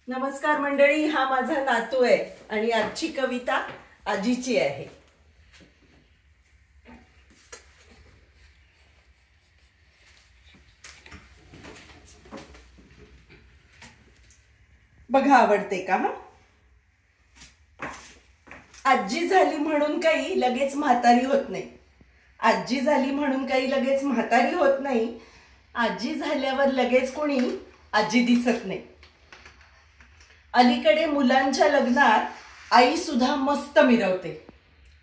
नमस्कार मंडळी, हा माझा नातू आहे आणि आजची कविता आजीची आहे। बघा, आवडते का? आजी झाली म्हणून काही लगेच म्हातारी होत नाही। आजी झाली म्हणून काही लगेच म्हातारी होत नाही। आजी झाल्यावर लगेच कोणी आजी दिसत नाही। अलीकडे मुलांच्या लग्नात आई सुद्धा मस्त मिरवते।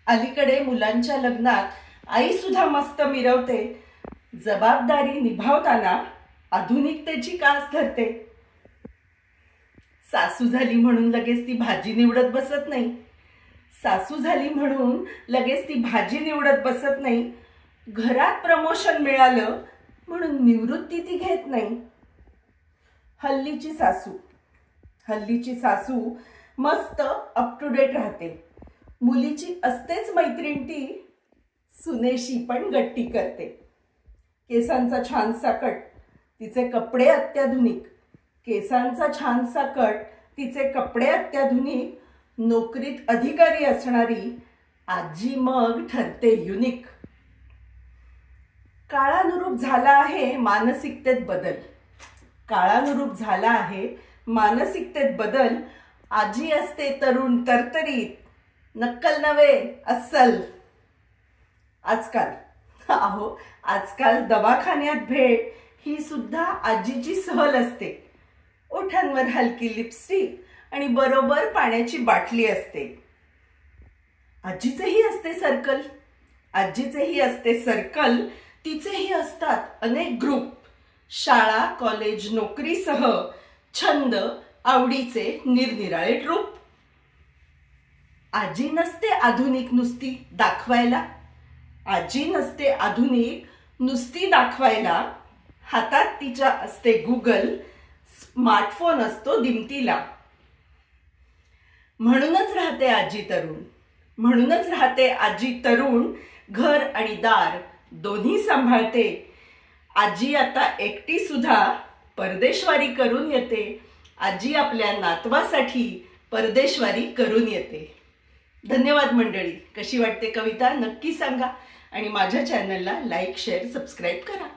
अलीकडे मुलांच्या लग्नात आई सुद्धा मस्त मिरवते। जबाबदारी निभावताना आधुनिकतेची कास धरते। सासू झाली म्हणून लगेच ती भाजी निवडत बसत नाही। सासू झाली म्हणून लगेच ती भाजी निवडत बसत नाही। घरात प्रमोशन मिळालं म्हणून निवृत्ती ती घेत नाही। हल्लीची सासू मस्त अप टू डेट राहते। मुलीची असतेच मैत्रीण ती, सुनेशी पण गट्टी करते। केसांचा छानसा कट, तिचे कपडे अत्याधुनिक। केसांचा छानसा कट, तिचे कपडे अत्याधुनिक। नोकरीत अधिकारी असणारी आजी मग ठरते युनिक। काळानुरूप झाला आहे मानसिकतेत बदल। काळानुरूप झाला आहे मानसिकतेत बदल। आजी असते तरुण तरतरीत, नक्कल नव्हे अस्सल। आजकाल दवाखान्यात भेट ही सुद्धा आजीची सहल असते। ओठांवर हलकी लिपस्टिक आणि बरोबर पाण्याची बाटली असते। आजीचेही असते सर्कल। तिचेही असतात अनेक ग्रुप। शाळा, कॉलेज, नोकरीसह छंद, आवडीचे निरनिराळे ट्रूप। आजी नसते आधुनिक नुसती दाखवायला। आजी नसते आधुनिक नुसती दाखवायला। हातात तिच्या असते गुगल, स्मार्टफोन असतो दिमतीला। म्हणूनच राहते आजी तरुण। घर आणि दार दोन्ही सांभाळते। आजी आता एकटी सुद्धा परदेशवारी करून येते। आजी आपल्या नातवासाठी परदेशवारी करून येते। धन्यवाद मंडळी। कशी वाटते कविता नक्की सांगा आणि माझ्या चॅनलला लाईक, शेअर, सबस्क्राईब करा।